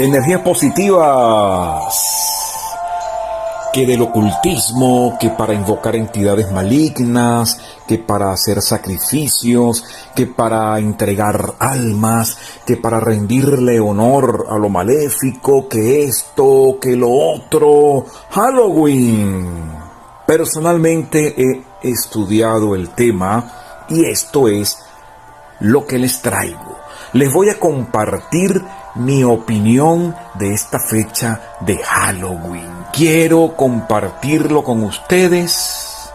Energías positivas, que del ocultismo, que para invocar entidades malignas, que para hacer sacrificios, que para entregar almas, que para rendirle honor a lo maléfico, que esto, que lo otro. Halloween. Personalmente he estudiado el tema y esto es lo que les traigo. Les voy a compartir mi opinión de esta fecha de Halloween. Quiero compartirlo con ustedes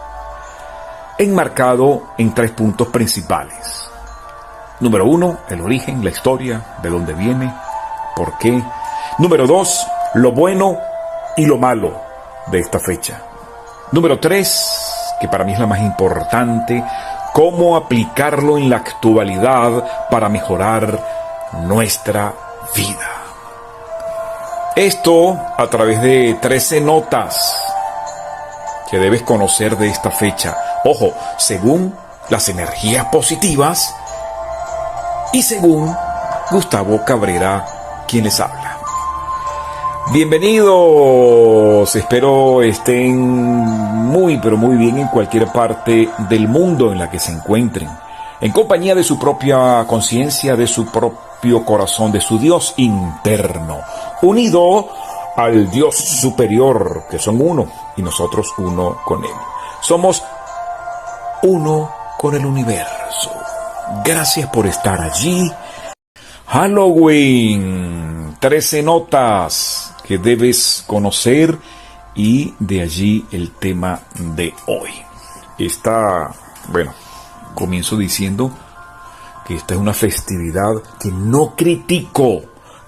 enmarcado en 3 puntos principales. Número 1, el origen, la historia, de dónde viene, por qué. Número 2, lo bueno y lo malo de esta fecha. Número 3, que para mí es la más importante, cómo aplicarlo en la actualidad para mejorar nuestra vida. Esto a través de 13 notas que debes conocer de esta fecha. Ojo, según las energías positivas y según Gustavo Cabrera, quien les habla. Bienvenidos, espero estén muy pero muy bien en cualquier parte del mundo en la que se encuentren, en compañía de su propia conciencia, de su propio corazón, de su Dios interno, unido al Dios superior, que son uno, y nosotros uno con Él. Somos uno con el universo. Gracias por estar allí. Halloween, 13 notas que debes conocer y de allí el tema de hoy. Comienzo diciendo que esta es una festividad que no critico,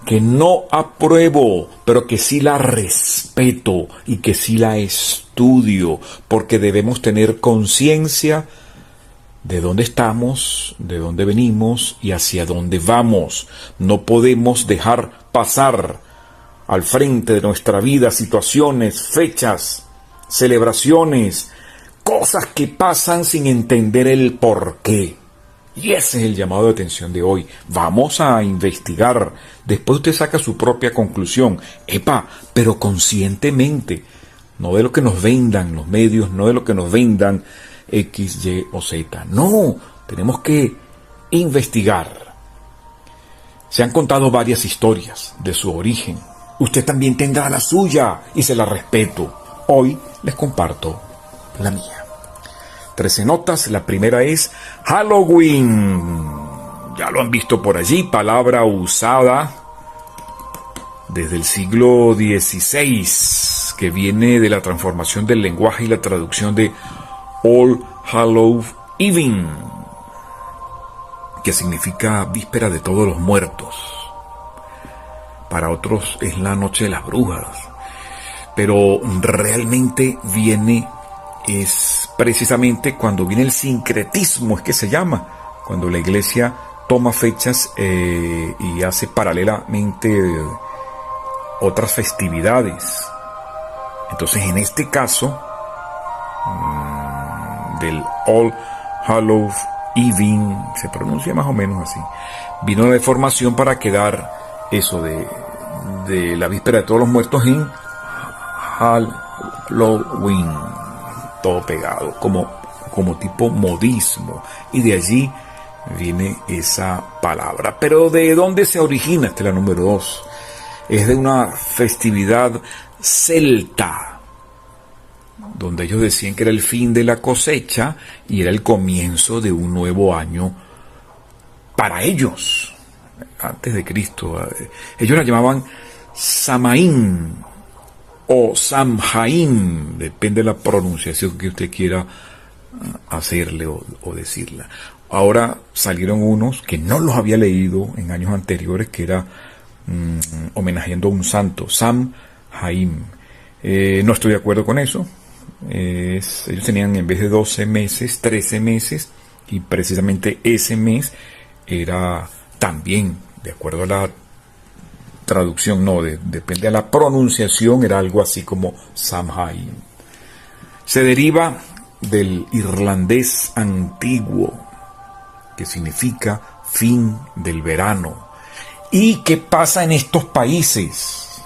que no apruebo, pero que sí la respeto y que sí la estudio, porque debemos tener conciencia de dónde estamos, de dónde venimos y hacia dónde vamos. No podemos dejar pasar al frente de nuestra vida situaciones, fechas, celebraciones, cosas que pasan sin entender el porqué. Y ese es el llamado de atención de hoy. Vamos a investigar. Después usted saca su propia conclusión. Pero conscientemente. No de lo que nos vendan los medios, no de lo que nos vendan X, Y o Z. No, tenemos que investigar. Se han contado varias historias de su origen. Usted también tendrá la suya y se la respeto. Hoy les comparto la mía. 13 notas, la primera es Halloween. Ya lo han visto por allí, palabra usada desde el siglo XVI, que viene de la transformación del lenguaje y la traducción de All Hallows Eve, que significa víspera de todos los muertos. Para otros es la noche de las brujas, pero realmente es precisamente cuando viene el sincretismo, es que se llama, cuando la iglesia toma fechas y hace paralelamente otras festividades. Entonces, en este caso, del All Hallows Eve, se pronuncia más o menos así, vino la deformación para quedar eso de la víspera de todos los muertos en Halloween, todo pegado, como tipo modismo, y de allí viene esa palabra. Pero ¿de dónde se origina? Esta es la número 2. Es de una festividad celta, donde ellos decían que era el fin de la cosecha y era el comienzo de un nuevo año para ellos, antes de Cristo. Ellos la llamaban Samaín o Samhain, depende de la pronunciación que usted quiera hacerle o decirla. Ahora salieron unos que no los había leído en años anteriores, que era homenajeando a un santo, Samhain. No estoy de acuerdo con eso. Ellos tenían, en vez de 12 meses, 13 meses, y precisamente ese mes era también, de acuerdo a la traducción, depende de la pronunciación, era algo así como Samhain. Se deriva del irlandés antiguo, que significa fin del verano, ¿Y qué pasa en estos países?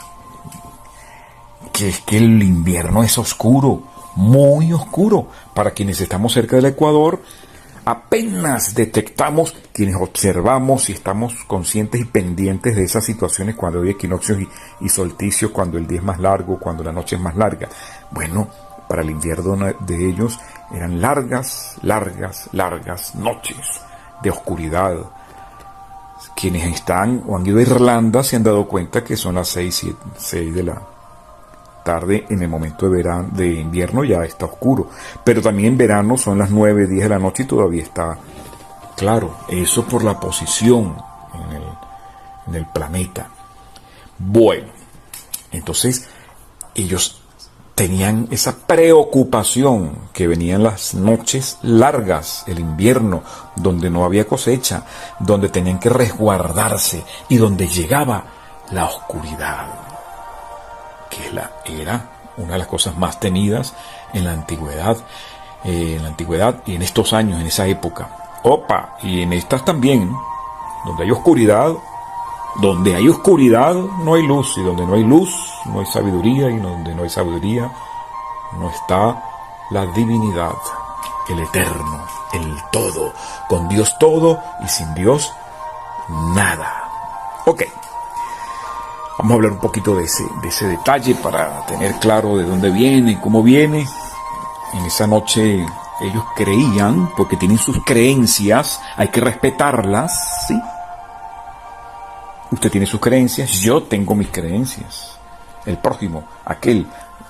Que es que el invierno es oscuro, muy oscuro. Para quienes estamos cerca del Ecuador, apenas detectamos, quienes observamos y estamos conscientes y pendientes de esas situaciones cuando hay equinoccios y solsticios, cuando el día es más largo, cuando la noche es más larga. Bueno, para el invierno de ellos eran largas noches de oscuridad. Quienes están o han ido a Irlanda se han dado cuenta que son las 6 de la tarde en el momento de invierno, ya está oscuro. Pero también en verano son las 9, 10 de la noche y todavía está claro. Eso por la posición en el planeta. Bueno, entonces ellos tenían esa preocupación que venían las noches largas, el invierno, donde no había cosecha, donde tenían que resguardarse y donde llegaba la oscuridad, que era una de las cosas más temidas en la antigüedad y en estos años, en esa época. Y en estas también, donde hay oscuridad no hay luz, y donde no hay luz no hay sabiduría, y donde no hay sabiduría no está la divinidad, el eterno, el todo, con Dios todo y sin Dios nada. Ok, vamos a hablar un poquito de ese detalle para tener claro de dónde viene, cómo viene. En esa noche ellos creían, porque tienen sus creencias, hay que respetarlas, ¿sí? Usted tiene sus creencias, yo tengo mis creencias. El prójimo, aquel,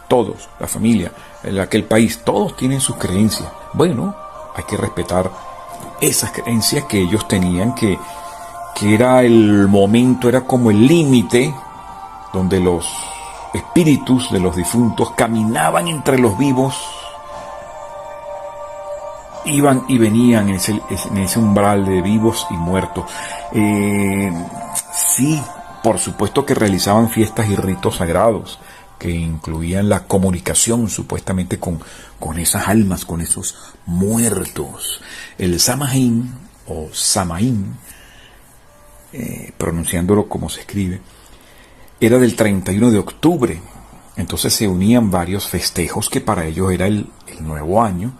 todos, la familia, aquel país, todos tienen sus creencias. Bueno, hay que respetar esas creencias que ellos tenían, que era el momento, era como el límite donde los espíritus de los difuntos caminaban entre los vivos, iban y venían en ese umbral de vivos y muertos. Sí, por supuesto que realizaban fiestas y ritos sagrados que incluían la comunicación supuestamente con esas almas, con esos muertos. El Samhain o Samaín, pronunciándolo como se escribe, era del 31 de octubre. Entonces se unían varios festejos que para ellos era el nuevo año.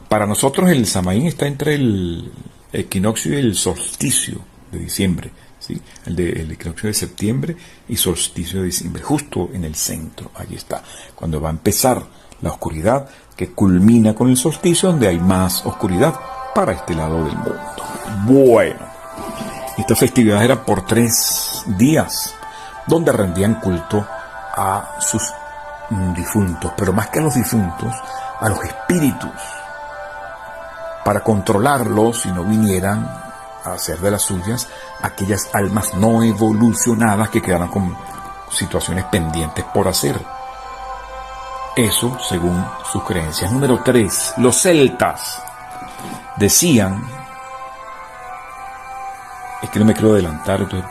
Para nosotros el Samaín está entre el equinoccio y el solsticio de diciembre, ¿sí? El equinoccio de septiembre y solsticio de diciembre, justo en el centro, ahí está, cuando va a empezar la oscuridad, que culmina con el solsticio, donde hay más oscuridad para este lado del mundo. Bueno, esta festividad era por 3 días, donde rendían culto a sus difuntos, pero más que a los difuntos, a los espíritus, para controlarlos y no vinieran a hacer de las suyas aquellas almas no evolucionadas que quedaron con situaciones pendientes por hacer. Eso según sus creencias. Número 3. Los celtas decían, es que no me quiero adelantar, entonces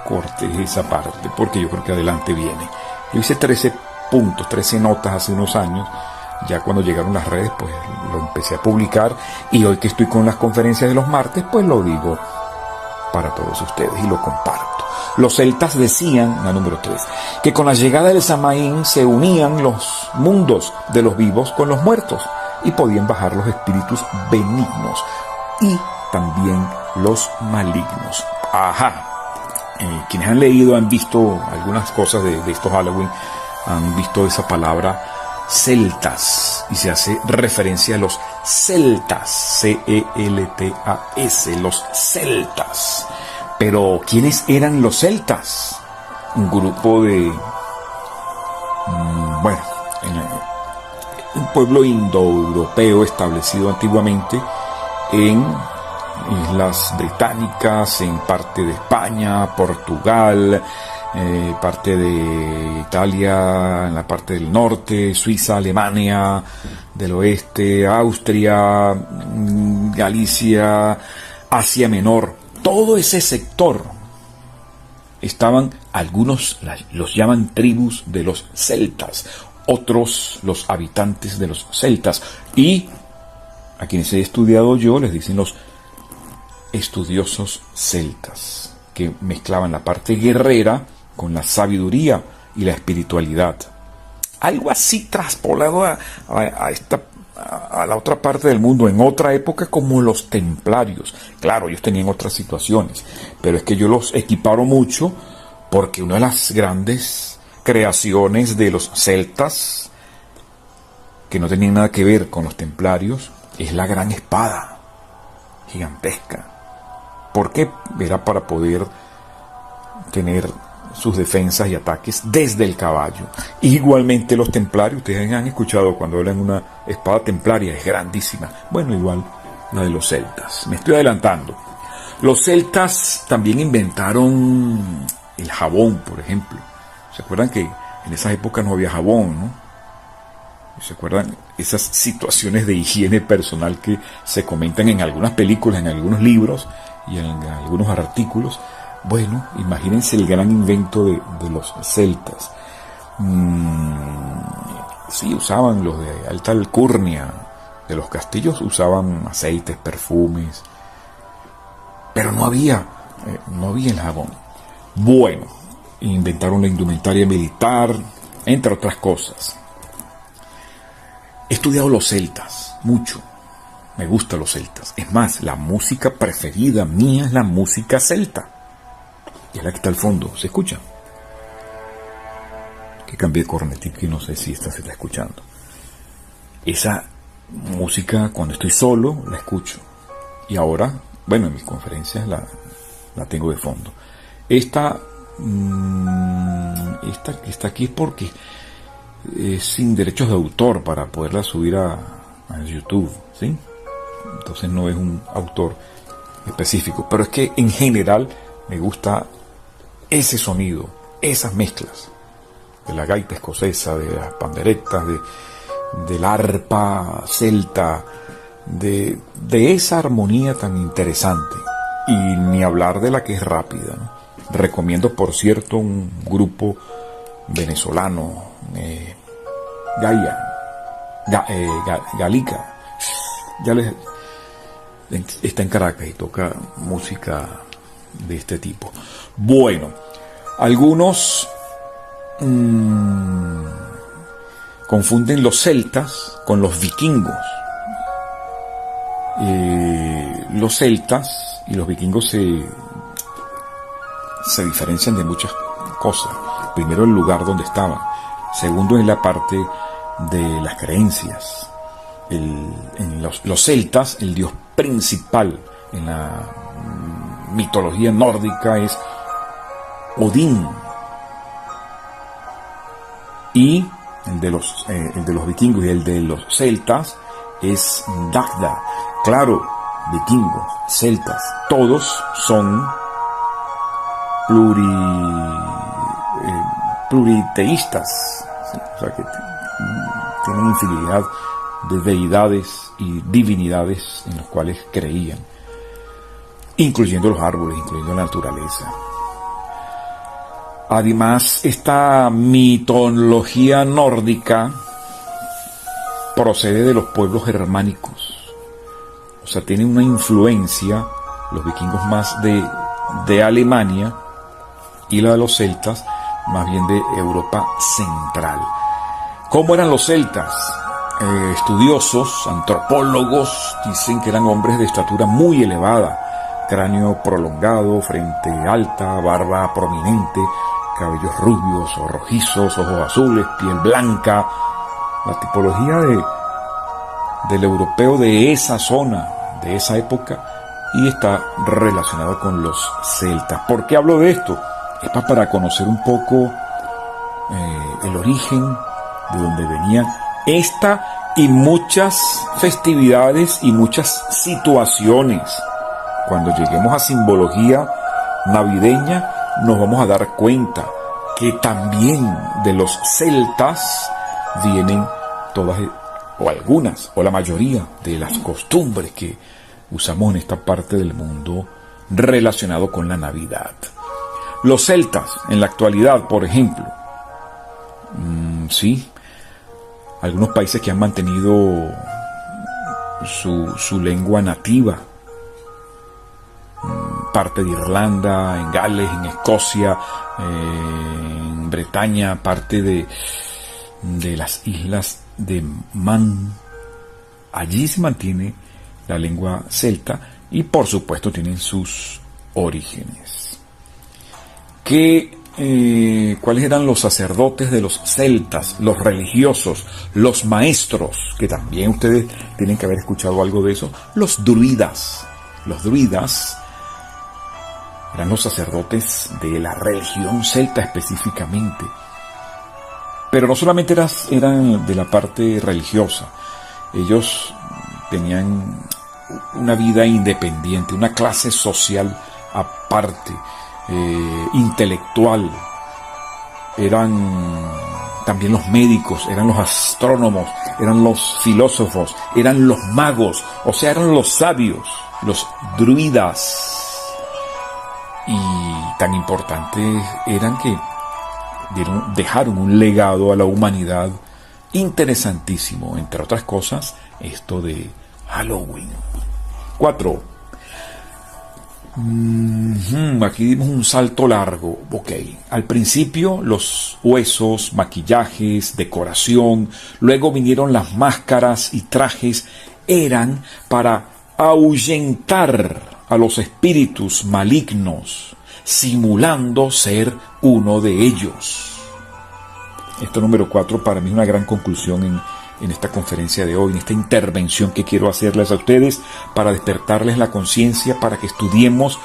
corté esa parte porque yo creo que adelante viene. Yo hice 13 puntos, 13 notas hace unos años. Ya cuando llegaron las redes, pues lo empecé a publicar, y hoy que estoy con las conferencias de los martes, pues lo digo para todos ustedes y lo comparto. Los celtas decían, la número 3, que con la llegada del Samaín se unían los mundos de los vivos con los muertos y podían bajar los espíritus benignos y también los malignos. Quienes han leído, han visto algunas cosas de estos Halloween, han visto esa palabra celtas, y se hace referencia a los celtas, C-E-L-T-A-S, los celtas. Pero ¿quiénes eran los celtas? Un grupo de un pueblo indoeuropeo establecido antiguamente en Islas Británicas, en parte de España, Portugal, parte de Italia, en la parte del norte, Suiza, Alemania, del oeste, Austria, Galicia, Asia Menor. Todo ese sector estaban, algunos los llaman tribus de los celtas, otros los habitantes de los celtas, y a quienes he estudiado yo les dicen los estudiosos celtas. que mezclaban la parte guerrera con la sabiduría y la espiritualidad. Algo así traspolado a la otra parte del mundo, en otra época, como los templarios. Claro, ellos tenían otras situaciones, pero es que yo los equiparo mucho porque una de las grandes creaciones de los celtas, que no tenían nada que ver con los templarios, es la gran espada gigantesca. ¿Por qué? Era para poder tener sus defensas y ataques desde el caballo. Igualmente los templarios, ustedes han escuchado cuando hablan de una espada templaria, es grandísima. Bueno, igual la de los celtas. Me estoy adelantando. Los celtas también inventaron el jabón, por ejemplo. ¿Se acuerdan que en esas épocas no había jabón, no? ¿Se acuerdan esas situaciones de higiene personal que se comentan en algunas películas, en algunos libros y en algunos artículos? Bueno, imagínense el gran invento de los celtas. Sí, usaban los de alta alcurnia de los castillos, usaban aceites, perfumes, pero no había el jabón. Bueno, inventaron la indumentaria militar, entre otras cosas. He estudiado los celtas, mucho. Me gustan los celtas. Es más, la música preferida mía es la música celta. Y es la que está al fondo. ¿Se escucha? Que cambié de cornetica y no sé si esta se está escuchando. Esa música, cuando estoy solo, la escucho. Y ahora, bueno, en mis conferencias la tengo de fondo. Esta que está aquí es porque es sin derechos de autor para poderla subir a YouTube, ¿sí? Entonces no es un autor específico. Pero es que en general me gusta ese sonido, esas mezclas de la gaita escocesa, de las panderetas, del arpa celta, de esa armonía tan interesante. Y ni hablar de la que es rápida, ¿no? Recomiendo, por cierto, un grupo venezolano, Galica. Está en Caracas y toca música de este tipo. Bueno, algunos confunden los celtas con los vikingos. Los celtas y los vikingos se diferencian de muchas cosas. Primero, el lugar donde estaban. Segundo, en la parte de las creencias. En los celtas, el dios principal en la mitología nórdica es Odín. Y el de los vikingos y el de los celtas es Dagda. Claro, vikingos, celtas, todos son pluriteístas, ¿sí? O sea que tienen infinidad de deidades y divinidades en los cuales creían, incluyendo los árboles, incluyendo la naturaleza. Además, esta mitología nórdica procede de los pueblos germánicos. O sea, tiene una influencia, los vikingos más de Alemania, y la de los celtas más bien de Europa central. ¿Cómo eran los celtas? Estudiosos, antropólogos, dicen que eran hombres de estatura muy elevada, cráneo prolongado, frente alta, barba prominente, cabellos rubios o rojizos, ojos azules, piel blanca. La tipología del europeo de esa zona, de esa época, y está relacionado con los celtas. ¿Por qué hablo de esto? Es para conocer un poco el origen, de donde venían esta y muchas festividades y muchas situaciones. Cuando lleguemos a simbología navideña, nos vamos a dar cuenta que también de los celtas vienen todas o algunas o la mayoría de las costumbres que usamos en esta parte del mundo relacionado con la Navidad. Los celtas en la actualidad, por ejemplo, sí, algunos países que han mantenido su lengua nativa, parte de Irlanda, en Gales, en Escocia, en Bretaña, parte de las islas de Man. Allí se mantiene la lengua celta y por supuesto tienen sus orígenes. ¿Cuáles eran los sacerdotes de los celtas, los religiosos, los maestros? Que también ustedes tienen que haber escuchado algo de eso. Los druidas. Los druidas eran los sacerdotes de la religión celta específicamente. Pero no solamente eran de la parte religiosa. Ellos tenían una vida independiente, una clase social aparte, intelectual. Eran también los médicos, eran los astrónomos, eran los filósofos, eran los magos, o sea, eran los sabios, los druidas. Y tan importantes eran que dejaron un legado a la humanidad interesantísimo, entre otras cosas, esto de Halloween. 4. Aquí dimos un salto largo. Ok. Al principio los huesos, maquillajes, decoración, luego vinieron las máscaras y trajes, eran para ahuyentar a los espíritus malignos, simulando ser uno de ellos. Esto número 4 para mí es una gran conclusión en esta conferencia de hoy, en esta intervención que quiero hacerles a ustedes para despertarles la conciencia, para que estudiemos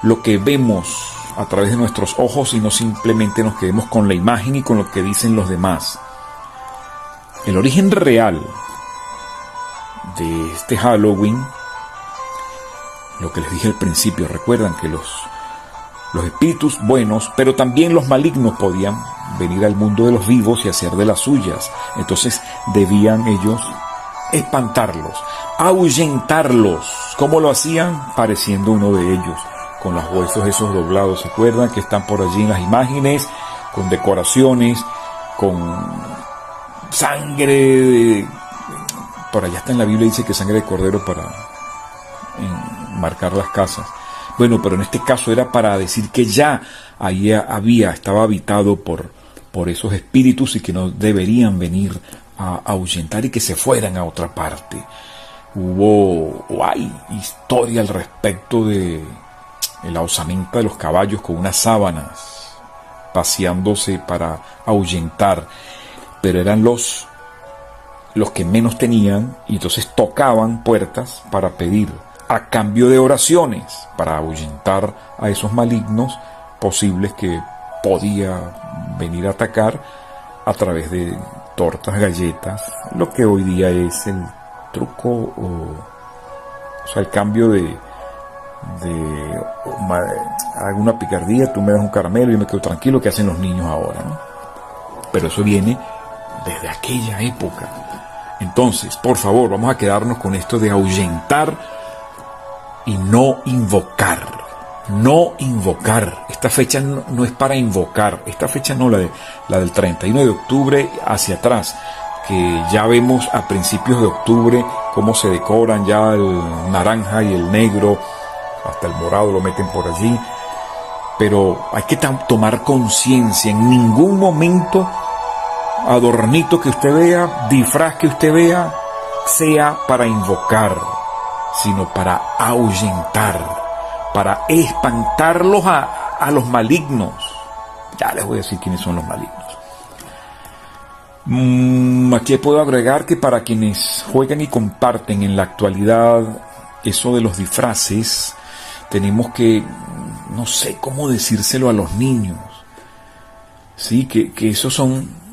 lo que vemos a través de nuestros ojos y no simplemente nos quedemos con la imagen y con lo que dicen los demás. El origen real de este Halloween, lo que les dije al principio, recuerdan que los espíritus buenos, pero también los malignos podían venir al mundo de los vivos y hacer de las suyas. Entonces debían ellos espantarlos, ahuyentarlos. ¿Cómo lo hacían? Pareciendo uno de ellos, con los huesos esos doblados. ¿Se acuerdan que están por allí en las imágenes? Con decoraciones, con sangre. Por allá está en la Biblia, dice que sangre de cordero para marcar las casas. Bueno, pero en este caso era para decir que ya ahí estaba habitado por esos espíritus y que no deberían venir a ahuyentar y que se fueran a otra parte. Hay historia al respecto de la osamenta de los caballos con unas sábanas paseándose para ahuyentar, pero eran los que menos tenían y entonces tocaban puertas para pedir a cambio de oraciones para ahuyentar a esos malignos posibles que podía venir a atacar a través de tortas, galletas, lo que hoy día es el truco o sea, el cambio de alguna picardía, tú me das un caramelo y yo me quedo tranquilo, que hacen los niños ahora, ¿no? Pero eso viene desde aquella época. Entonces, por favor, vamos a quedarnos con esto de ahuyentar y no invocar. No invocar. Esta fecha no es para invocar. Esta fecha no, la del 31 de octubre hacia atrás, que ya vemos a principios de octubre cómo se decoran ya el naranja y el negro, hasta el morado lo meten por allí. Pero hay que tomar conciencia. En ningún momento adornito que usted vea, disfraz que usted vea, sea para invocar, sino para ahuyentar, para espantarlos a los malignos. Ya les voy a decir quiénes son los malignos. Aquí puedo agregar que para quienes juegan y comparten en la actualidad eso de los disfraces, tenemos que, no sé cómo decírselo a los niños, ¿sí? Que esos son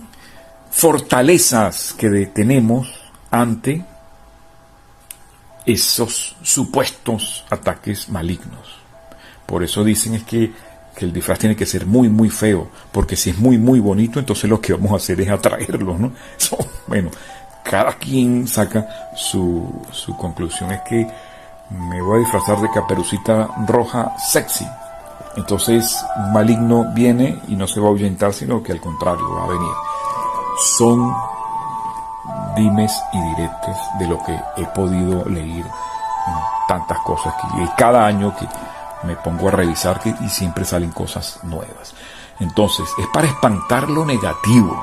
fortalezas que tenemos ante esos supuestos ataques malignos. Por eso dicen es que el disfraz tiene que ser muy muy feo, porque si es muy muy bonito, entonces lo que vamos a hacer es atraerlos, ¿no? Bueno, cada quien saca su conclusión. Es que me voy a disfrazar de Caperucita Roja sexy, entonces un maligno viene y no se va a ahuyentar, sino que al contrario va a venir. Son dimes y diretes de lo que he podido leer en tantas cosas y cada año que me pongo a revisar y siempre salen cosas nuevas. Entonces, es para espantar lo negativo,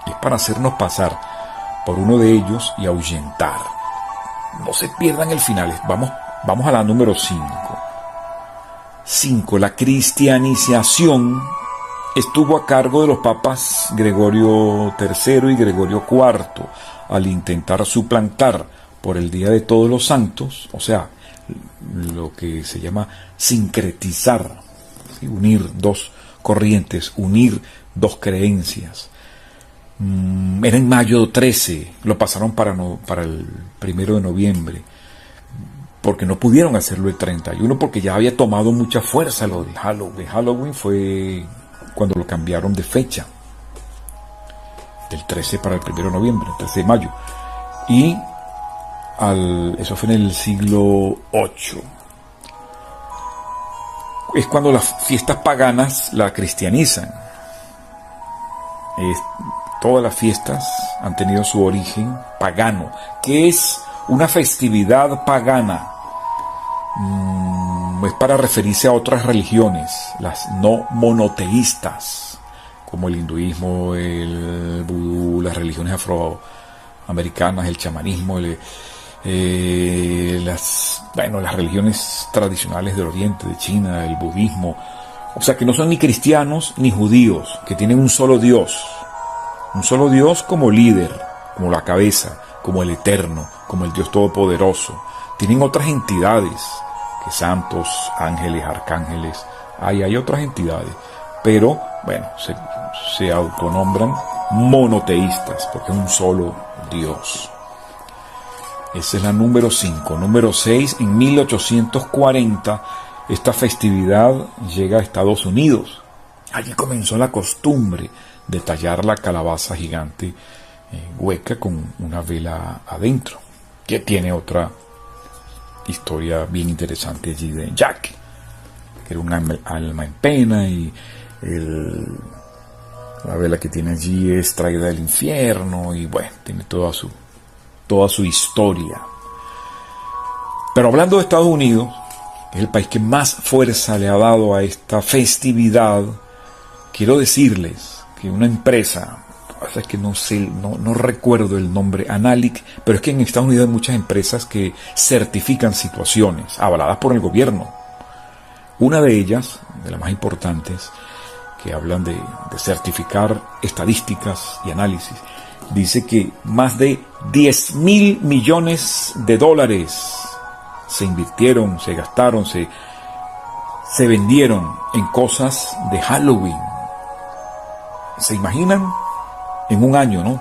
es para hacernos pasar por uno de ellos y ahuyentar. No se pierdan el final. Vamos a la número 5. 5. La cristianización estuvo a cargo de los papas Gregorio III y Gregorio IV al intentar suplantar por el Día de Todos los Santos, o sea, lo que se llama sincretizar, ¿sí? Unir dos corrientes, unir dos creencias. Era en mayo 13, lo pasaron para el 1 de noviembre, porque no pudieron hacerlo el 31, porque ya había tomado mucha fuerza lo de Halloween. Halloween fue cuando lo cambiaron de fecha, del 13 para el 1 de noviembre, el 13 de mayo. Y eso fue en el siglo VIII. Es cuando las fiestas paganas la cristianizan. Todas las fiestas han tenido su origen pagano. ¿Qué es una festividad pagana? Es para referirse a otras religiones, las no monoteístas, como el hinduismo, el vudú, las religiones afroamericanas, el chamanismo, las religiones tradicionales del Oriente, de China, el budismo. O sea, que no son ni cristianos ni judíos, que tienen un solo Dios como líder, como la cabeza, como el eterno, como el Dios todopoderoso. Tienen otras entidades, que santos, ángeles, arcángeles, hay otras entidades, pero bueno, se autonombran monoteístas, porque es un solo Dios. Esa es la número 5. Número 6, en 1840, esta festividad llega a Estados Unidos. Allí comenzó la costumbre de tallar la calabaza gigante hueca con una vela adentro, que tiene otra historia bien interesante allí de Jack, que era un alma en pena, y la vela que tiene allí es traída del infierno, y bueno, tiene toda su historia. Pero hablando de Estados Unidos, que es el país que más fuerza le ha dado a esta festividad, quiero decirles que una empresa, es que no recuerdo el nombre, Analic, pero es que en Estados Unidos hay muchas empresas que certifican situaciones avaladas por el gobierno. Una de ellas, de las más importantes, que hablan de certificar estadísticas y análisis, dice que más de 10.000 millones de dólares se invirtieron, se gastaron, se vendieron en cosas de Halloween. ¿Se imaginan? En un año, ¿no?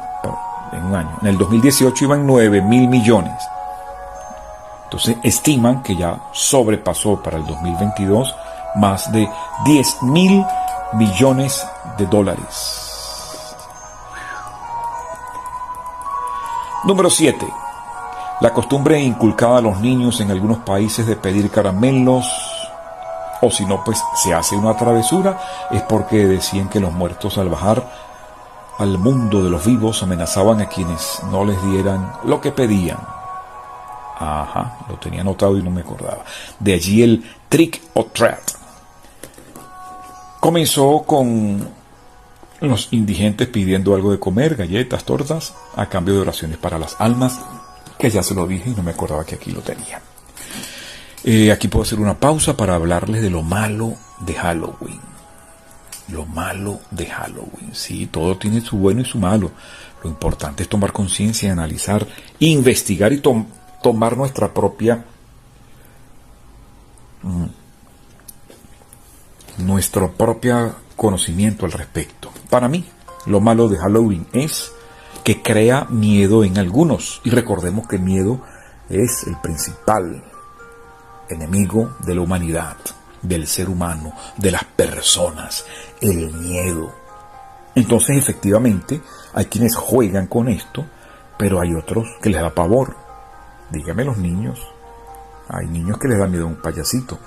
En un año. En el 2018 iban 9.000 millones. Entonces estiman que ya sobrepasó para el 2022 más de 10.000 millones de dólares. Número 7. La costumbre inculcada a los niños en algunos países de pedir caramelos, o si no, pues se hace una travesura, es porque decían que los muertos al bajar al mundo de los vivos amenazaban a quienes no les dieran lo que pedían. Ajá, lo tenía anotado y no me acordaba. De allí el trick or treat. Comenzó con los indigentes pidiendo algo de comer, galletas, tortas, a cambio de oraciones para las almas, que ya se lo dije y no me acordaba que aquí lo tenía. Aquí puedo hacer una pausa para hablarles de lo malo de Halloween. Lo malo de Halloween. Sí, todo tiene su bueno y su malo. Lo importante es tomar conciencia, analizar, investigar y tomar nuestra propia conocimiento al respecto. Para mí, lo malo de Halloween es que crea miedo en algunos. Y recordemos que el miedo es el principal enemigo de la humanidad, del ser humano, de las personas, el miedo. Entonces, efectivamente, hay quienes juegan con esto, pero hay otros que les da pavor. Dígame los niños. Hay niños que les da miedo a un payasito.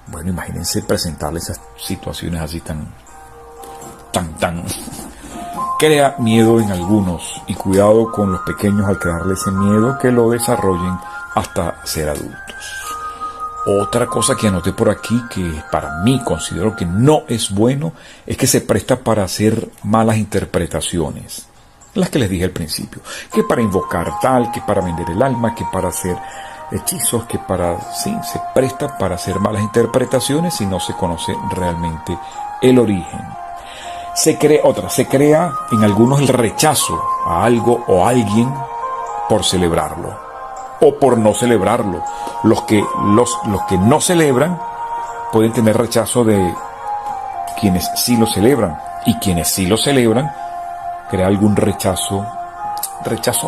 Bueno, imagínense presentarles esas situaciones así tan crea miedo en algunos, y cuidado con los pequeños al crearles ese miedo, que lo desarrollen hasta ser adultos. Otra cosa que anoté por aquí, que para mí considero que no es bueno, es que se presta para hacer malas interpretaciones. Las que les dije al principio. Que para invocar tal, que para vender el alma, que para hacer hechizos, que para... Sí, se presta para hacer malas interpretaciones si no se conoce realmente el origen. Se crea en algunos el rechazo a algo o a alguien por celebrarlo o por no celebrarlo. Los que no celebran pueden tener rechazo de quienes sí lo celebran, y quienes sí lo celebran crea algún rechazo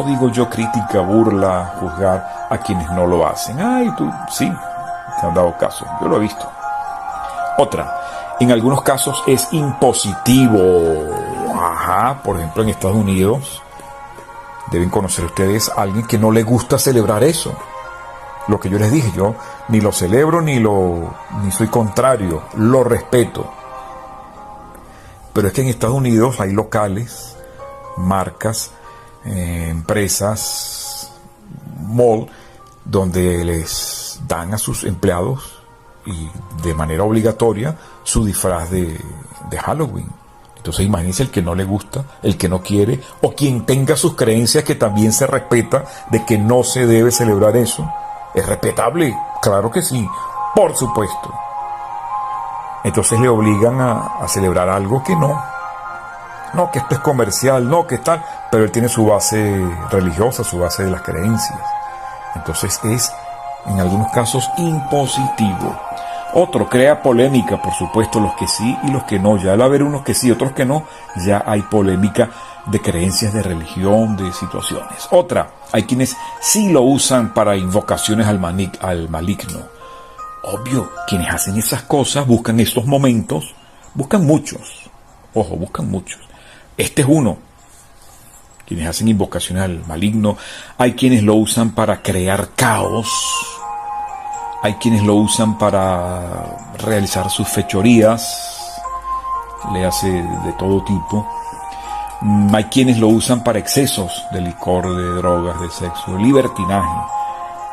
digo yo, crítica, burla, juzgar a quienes no lo hacen. Ay, tú, sí, te han dado caso, yo lo he visto. Otra, en algunos casos es impositivo. Ajá, por ejemplo en Estados Unidos deben conocer ustedes a alguien que no le gusta celebrar eso. Lo que yo les dije, yo ni lo celebro ni soy contrario, lo respeto. Pero es que en Estados Unidos hay locales, marcas, empresas, mall, donde les dan a sus empleados y de manera obligatoria su disfraz de Halloween. Entonces imagínense el que no le gusta, el que no quiere, o quien tenga sus creencias, que también se respeta de que no se debe celebrar eso. Es respetable, claro que sí, por supuesto. Entonces le obligan a celebrar algo que no, que esto es comercial, no, que tal, pero él tiene su base religiosa, su base de las creencias. Entonces es, en algunos casos, impositivo. Otro, crea polémica, por supuesto, los que sí y los que no. Ya al haber unos que sí, otros que no, ya hay polémica de creencias, de religión, de situaciones. Otra, hay quienes sí lo usan para invocaciones al maligno. Obvio, quienes hacen esas cosas buscan estos momentos, buscan muchos. Ojo, buscan muchos. Este es uno. Quienes hacen invocaciones al maligno. Hay quienes lo usan para crear caos. Hay quienes lo usan para realizar sus fechorías. Le hace de todo tipo. Hay quienes lo usan para excesos de licor, de drogas, de sexo, de libertinaje.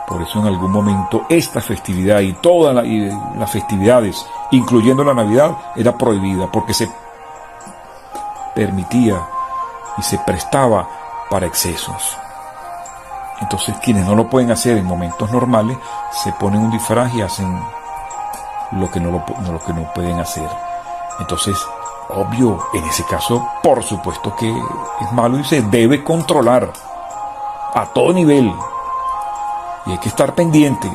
Por eso en algún momento esta festividad y todas las festividades, incluyendo la Navidad, era prohibida porque se permitía y se prestaba para excesos. Entonces quienes no lo pueden hacer en momentos normales se ponen un disfraz y hacen lo que no pueden hacer. Entonces, obvio, en ese caso, por supuesto que es malo y se debe controlar a todo nivel. Y hay que estar pendientes.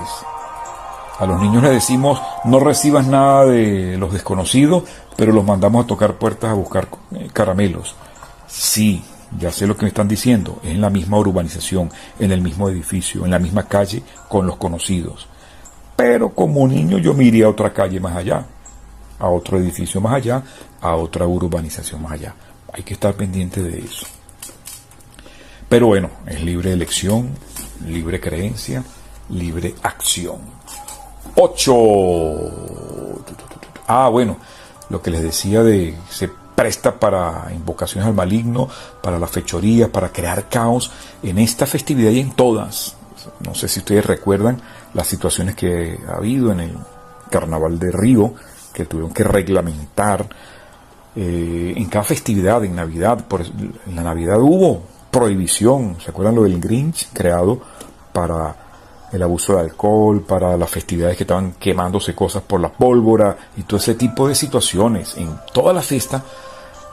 A los niños les decimos, no recibas nada de los desconocidos, pero los mandamos a tocar puertas a buscar caramelos. Sí, ya sé lo que me están diciendo, es en la misma urbanización, en el mismo edificio, en la misma calle, con los conocidos. Pero como niño yo me iría a otra calle más allá, a otro edificio más allá, a otra urbanización más allá. Hay que estar pendiente de eso. Pero bueno, es libre elección, libre creencia, libre acción. 8. Bueno, lo que les decía de se presta para invocaciones al maligno, para la fechoría, para crear caos en esta festividad y en todas. No sé si ustedes recuerdan las situaciones que ha habido en el Carnaval de Río, que tuvieron que reglamentar en cada festividad, en Navidad. En la Navidad hubo prohibición, ¿se acuerdan lo del Grinch? Creado para el abuso de alcohol, para las festividades que estaban quemándose cosas por la pólvora y todo ese tipo de situaciones. En toda la fiesta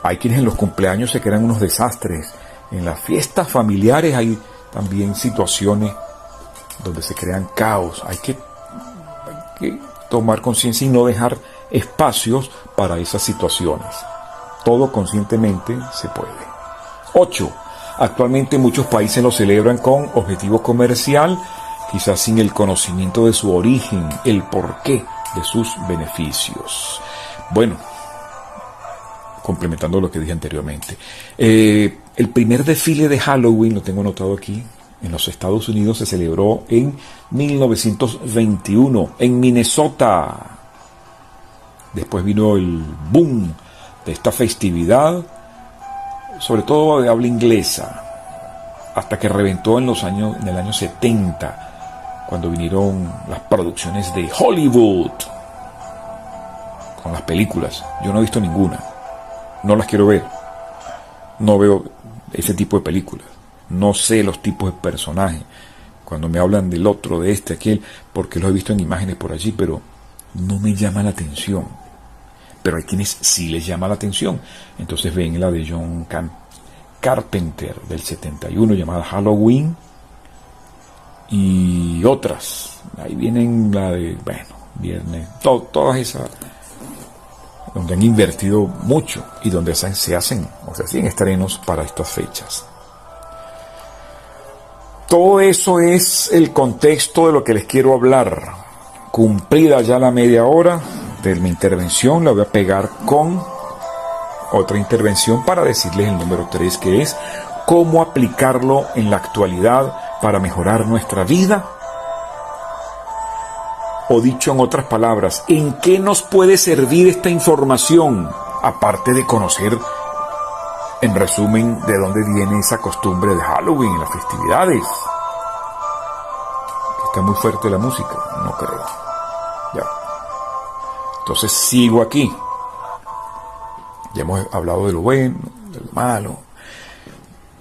hay quienes en los cumpleaños se crean unos desastres. En las fiestas familiares hay también situaciones donde se crean caos. Hay que tomar conciencia y no dejar espacios para esas situaciones. Todo conscientemente se puede. 8. Actualmente muchos países lo celebran con objetivo comercial, quizás sin el conocimiento de su origen, el porqué de sus beneficios. Bueno, complementando lo que dije anteriormente. El primer desfile de Halloween, lo tengo anotado aquí, en los Estados Unidos se celebró en 1921, en Minnesota. Después vino el boom de esta festividad, sobre todo de habla inglesa, hasta que reventó en el año 70, cuando vinieron las producciones de Hollywood, con las películas. Yo no he visto ninguna, no las quiero ver, no veo ese tipo de películas, no sé los tipos de personajes, cuando me hablan del otro, de este, aquel, porque los he visto en imágenes por allí, pero no me llama la atención. Pero hay quienes sí les llama la atención, entonces ven la de John Carpenter del 71 llamada Halloween y otras, ahí vienen la de, Viernes, todas esas donde han invertido mucho y donde se hacen estrenos para estas fechas. Todo eso es el contexto de lo que les quiero hablar. Cumplida ya la media hora de mi intervención, la voy a pegar con otra intervención para decirles el número 3, que es cómo aplicarlo en la actualidad para mejorar nuestra vida. O dicho en otras palabras, ¿en qué nos puede servir esta información? Aparte de conocer, en resumen, de dónde viene esa costumbre de Halloween en las festividades. Está muy fuerte la música, no creo. Ya. Entonces sigo aquí. Ya hemos hablado de lo bueno, de lo malo.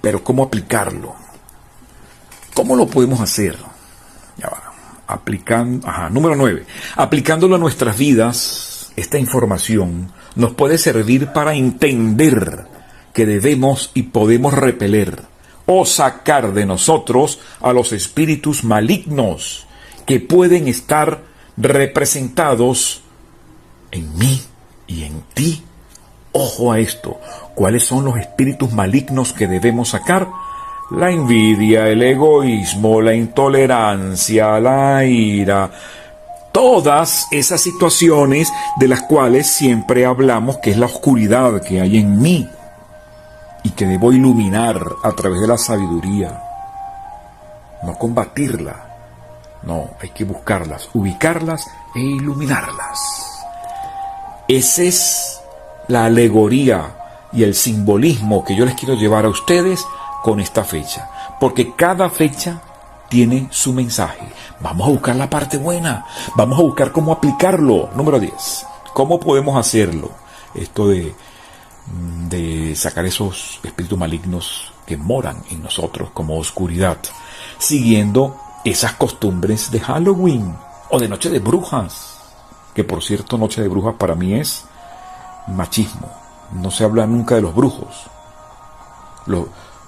Pero ¿cómo aplicarlo? ¿Cómo lo podemos hacer? Ya va. Número 9. Aplicándolo a nuestras vidas, esta información nos puede servir para entender que debemos y podemos repeler o sacar de nosotros a los espíritus malignos que pueden estar representados en mí y en ti. Ojo a esto. ¿Cuáles son los espíritus malignos que debemos sacar? La envidia, el egoísmo, la intolerancia, la ira, todas esas situaciones de las cuales siempre hablamos que es la oscuridad que hay en mí y que debo iluminar a través de la sabiduría, no combatirla, no, hay que buscarlas, ubicarlas e iluminarlas. Esa es la alegoría y el simbolismo que yo les quiero llevar a ustedes con esta fecha, porque cada fecha tiene su mensaje. Vamos a buscar la parte buena, vamos a buscar cómo aplicarlo. Número 10, ¿cómo podemos hacerlo? Esto de sacar esos espíritus malignos que moran en nosotros como oscuridad, siguiendo esas costumbres de Halloween o de Noche de Brujas, que por cierto, Noche de Brujas para mí es machismo. No se habla nunca de los brujos.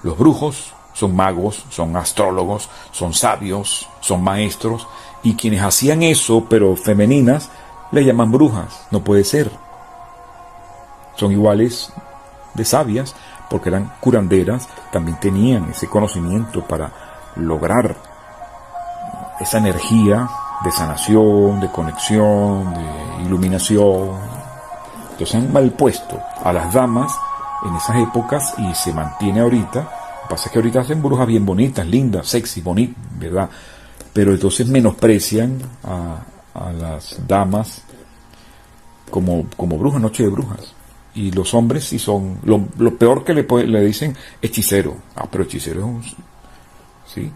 Los brujos son magos, son astrólogos, son sabios, son maestros, y quienes hacían eso, pero femeninas, le llaman brujas. No puede ser. Son iguales de sabias, porque eran curanderas, también tenían ese conocimiento para lograr esa energía de sanación, de conexión, de iluminación. Entonces han mal puesto a las damas en esas épocas y se mantiene ahorita. Lo que pasa es que ahorita hacen brujas bien bonitas, lindas, sexy, bonitas, ¿verdad? Pero entonces menosprecian a las damas como brujas, Noche de Brujas. Y los hombres sí son, lo peor que le dicen hechicero. Pero hechicero es un... ¿sí?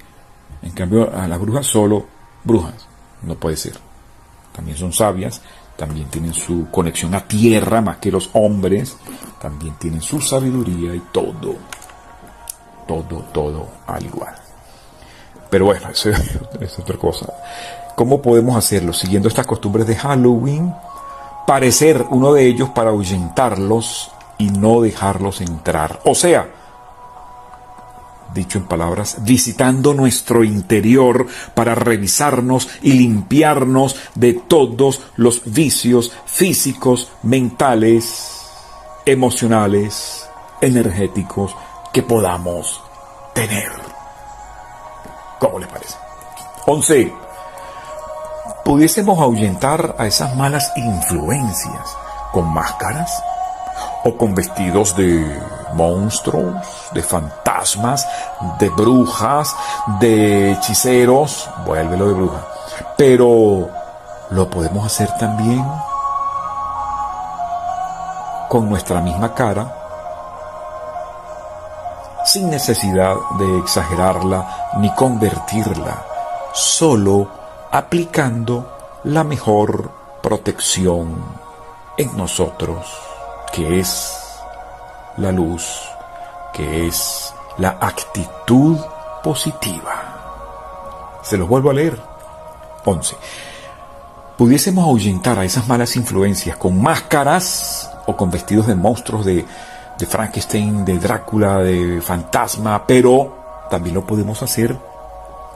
En cambio a las brujas solo brujas. No puede ser. También son sabias, también tienen su conexión a tierra más que los hombres, también tienen su sabiduría y todo al igual. Pero bueno, eso es otra cosa. ¿Cómo podemos hacerlo? Siguiendo estas costumbres de Halloween, parecer uno de ellos para ahuyentarlos y no dejarlos entrar. O sea, dicho en palabras, visitando nuestro interior para revisarnos y limpiarnos de todos los vicios físicos, mentales, emocionales, energéticos que podamos tener. ¿Cómo les parece? 11. Pudiésemos ahuyentar a esas malas influencias con máscaras o con vestidos de monstruos, de fantasmas, de brujas, de hechiceros. Vuélvelo de bruja. Pero lo podemos hacer también con nuestra misma cara, sin necesidad de exagerarla ni convertirla, solo aplicando la mejor protección en nosotros, que es la luz, que es la actitud positiva. Se los vuelvo a leer. 11. Pudiésemos ahuyentar a esas malas influencias con máscaras o con vestidos de monstruos de Frankenstein, de Drácula, de fantasma, pero también lo podemos hacer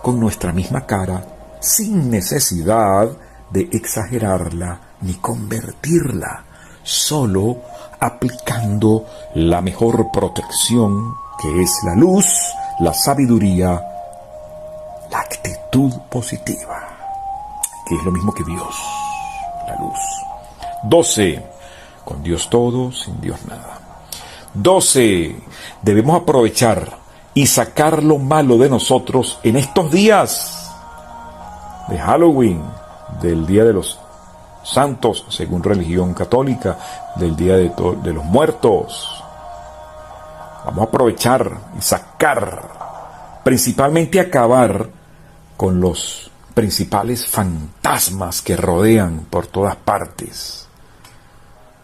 con nuestra misma cara, sin necesidad de exagerarla ni convertirla, solo aplicando la mejor protección, que es la luz, la sabiduría, la actitud positiva, que es lo mismo que Dios, la luz. 12. Con Dios todo, sin Dios nada. 12. Debemos aprovechar y sacar lo malo de nosotros en estos días de Halloween, del Día de los Santos, según religión católica, del Día de los Muertos. Vamos a aprovechar y sacar, principalmente acabar con los principales fantasmas que rodean por todas partes.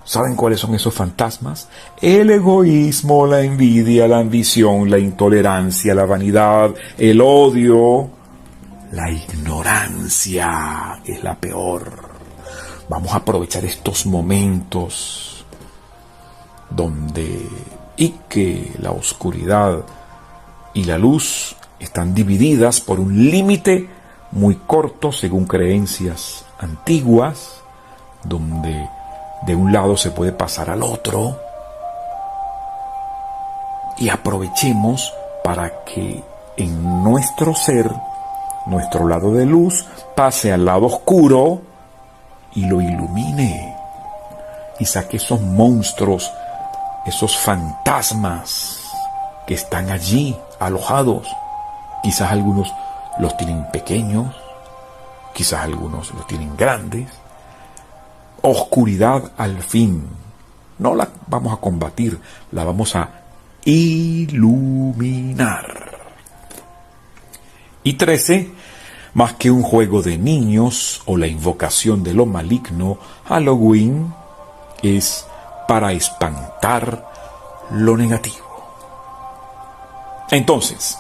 ¿Saben cuáles son esos fantasmas? El egoísmo, la envidia, la ambición, la intolerancia, la vanidad, el odio, la ignorancia, que es la peor. Vamos a aprovechar estos momentos y que la oscuridad y la luz están divididas por un límite muy corto según creencias antiguas, donde de un lado se puede pasar al otro, y aprovechemos para que en nuestro ser, nuestro lado de luz, pase al lado oscuro y lo ilumine, y saque esos monstruos, esos fantasmas que están allí alojados. Quizás algunos los tienen pequeños, quizás algunos los tienen grandes. Oscuridad al fin. No la vamos a combatir, la vamos a iluminar. Y 13. Más que un juego de niños o la invocación de lo maligno, Halloween es para espantar lo negativo. Entonces,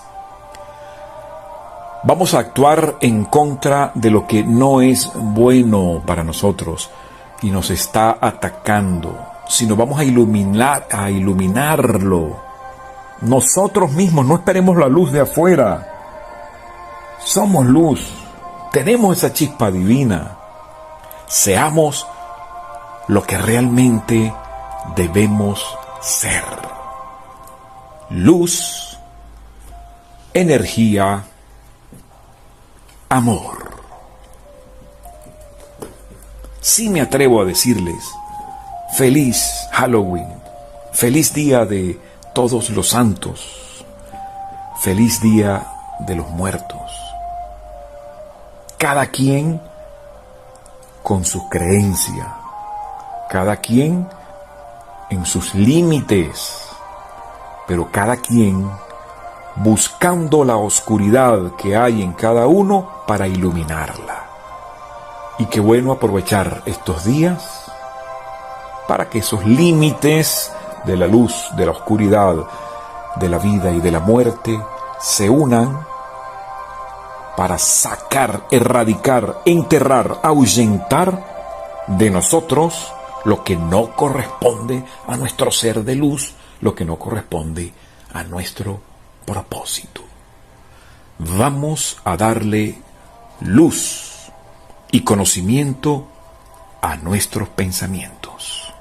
vamos a actuar en contra de lo que no es bueno para nosotros y nos está atacando, sino vamos a iluminarlo. Nosotros mismos, no esperemos la luz de afuera. Somos luz, tenemos esa chispa divina. Seamos lo que realmente debemos ser. Luz, energía, amor. Sí me atrevo a decirles, feliz Halloween, feliz día de todos los santos, feliz día de los muertos. Cada quien con su creencia, cada quien en sus límites, pero cada quien buscando la oscuridad que hay en cada uno para iluminarla. Y qué bueno aprovechar estos días para que esos límites de la luz, de la oscuridad, de la vida y de la muerte se unan para sacar, erradicar, enterrar, ahuyentar de nosotros lo que no corresponde a nuestro ser de luz, lo que no corresponde a nuestro propósito. Vamos a darle luz y conocimiento a nuestros pensamientos.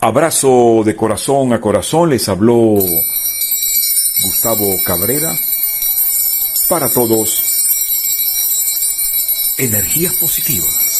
Abrazo de corazón a corazón, les habló Gustavo Cabrera. Para todos, energías positivas.